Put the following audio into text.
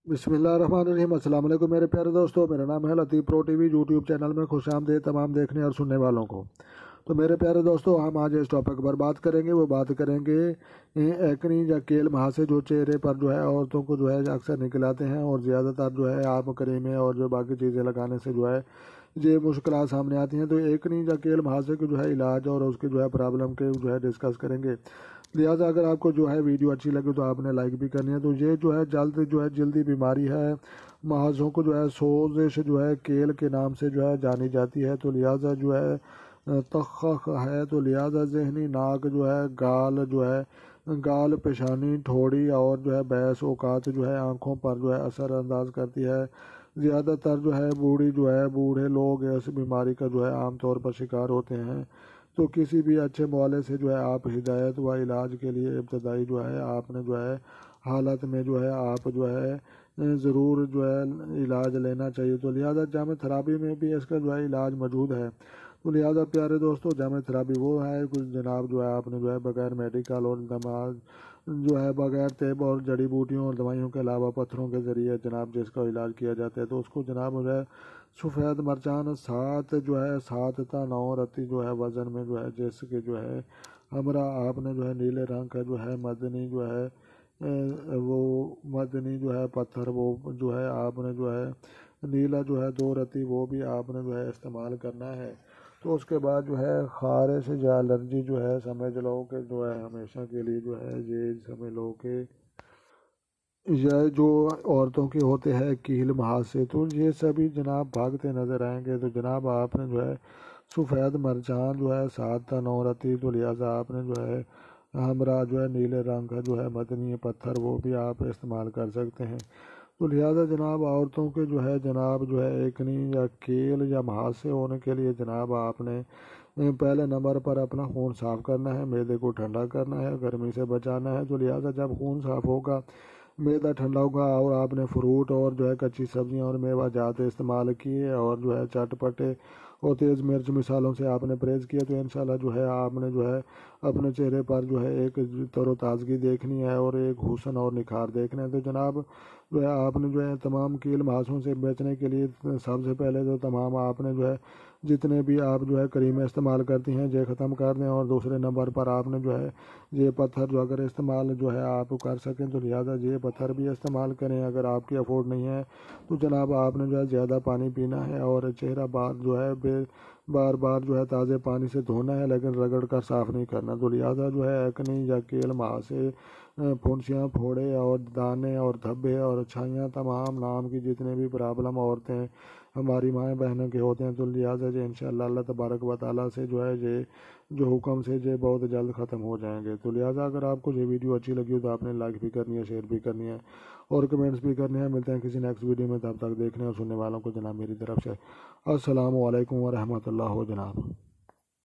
बिस्मिल्लाहिर्रहमानिर्रहीम। अस्सलाम वालेकुम मेरे प्यारे दोस्तों, मेरा नाम है लतीफ़ प्रो टीवी। यूट्यूब चैनल में खुश आमदीद तमाम देखने और सुनने वालों को। तो मेरे प्यारे दोस्तों, हम आज इस टॉपिक पर बात करेंगे। वो बात करेंगे एक्नी या केल महासे जो चेहरे पर जो है औरतों को जो है अक्सर निकल आते हैं, और ज़्यादातर जो है आप क्रीमें और जो बाकी चीज़ें लगाने से जो है ये मुश्किल सामने आती हैं। तो एक्नी या केल महासे के जो है इलाज और उसके जो है प्रॉब्लम के जो है डिस्कस करेंगे। लिहाजा अगर आपको जो है वीडियो अच्छी लगे तो आपने लाइक भी करनी है। तो ये जो है जल्दी बीमारी है, महासों को जो है सोजिश जो है केल के नाम से जो है जानी जाती है। तो लिहाजा जो है तख़्ख़ है, तो लिहाजा जहनी नाक जो है गाल पेशानी ठोड़ी और जो है बैस औकात जो है आँखों पर जो है असर अंदाज करती है। ज़्यादातर जो है बूढ़े लोग इस बीमारी का जो है आमतौर पर शिकार होते हैं। तो किसी भी अच्छे मुआले से जो है आप हिदायत व इलाज के लिए इब्तदाई जो है आपने जो है हालत में जो है आप जो है ज़रूर जो है इलाज लेना चाहिए। तो लिहाजा जामे थेरापी में भी इसका जो है इलाज मौजूद है। तो लिहाजा प्यारे दोस्तों, जामे थेरापी वो है कुछ जनाब जो है आपने जो है बगैर मेडिकल और दमाग जो है बगैर तेब और जड़ी बूटियों और दवाइयों के अलावा पत्थरों के ज़रिए जनाब जिसका इलाज किया जाता है। तो उसको जनाब जो है सफ़ेद मरचान सात ता 9 रत्ती जो है वज़न में जो है जिसके जो है हमरा आपने जो है नीले रंग का जो है वो मदनी जो है पत्थर वो जो है आपने जो है नीला जो है 2 रत्ती वो भी आपने जो है इस्तेमाल करना है। तो उसके बाद जो है खारिश या एलर्जी जो है समझ लो कि जो है हमेशा के लिए जो है ये समझ लो कि यह जो औरतों के होते हैं कील महासे, तो ये सभी जनाब भागते नज़र आएंगे। तो जनाब आपने जो है सफ़ेद मरचान जो है 7 ता 9 रत्ती, तो लिहाजा आपने जो है हमरा जो है नीले रंग का जो है मदनी पत्थर वो भी आप इस्तेमाल कर सकते हैं। तो लिहाजा जनाब औरतों के जो है एकनी या केल या महासे होने के लिए जनाब आपने पहले नंबर पर अपना खून साफ़ करना है, मैदे को ठंडा करना है, गर्मी से बचाना है। तो लिहाजा जब खून साफ़ होगा, मैदा ठंडा होगा और आपने फ्रूट और जो है कच्ची सब्जियां और मेवा जात इस्तेमाल किए और जो है चटपटे और तेज़ मिर्च मिसालों से आपने परहेज़ किया, तो इंशाल्लाह जो है आपने जो है अपने चेहरे पर जो है एक तरोताज़गी देखनी है और एक हुस्न और निखार देखना है। तो जनाब जो है आपने जो है तमाम कील महासों से बचने के लिए सबसे पहले तो तमाम आपने जो है जितने भी आप जो है करीमें इस्तेमाल करती हैं ये ख़त्म कर दें, और दूसरे नंबर पर आपने जो है ये पत्थर जो अगर इस्तेमाल जो है आप कर सकें तो लिहाजा ये पत्थर भी इस्तेमाल करें। अगर आपकी अफोर्ड नहीं है तो जनाब आपने जो है ज़्यादा पानी पीना है और चेहरा बार बार जो है ताज़े पानी से धोना है, लेकिन रगड़ कर साफ़ नहीं करना। तो लिहाजा जो है एक्नी या केल महासे फुंसियाँ फोड़े और दाने और धब्बे और छाइयाँ तमाम नाम की जितने भी प्रॉब्लम औरतें हमारी माएँ बहनों के होते हैं, तो लिहाजा जो इंशाअल्लाह अल्लाह तबारक व तआला से जो है ये जो हुक्म से ये बहुत जल्द ख़त्म हो जाएंगे। तो लिहाजा अगर आपको ये वीडियो अच्छी लगी हो तो आपने लाइक भी करनी है, शेयर भी करनी है और कमेंट्स भी करने हैं। मिलते हैं किसी नेक्स्ट वीडियो में, तब तक देखने और सुनने वालों को जनाब मेरी तरफ से अस्सलामु अलैकुम व रहमतुल्लाह जनाब।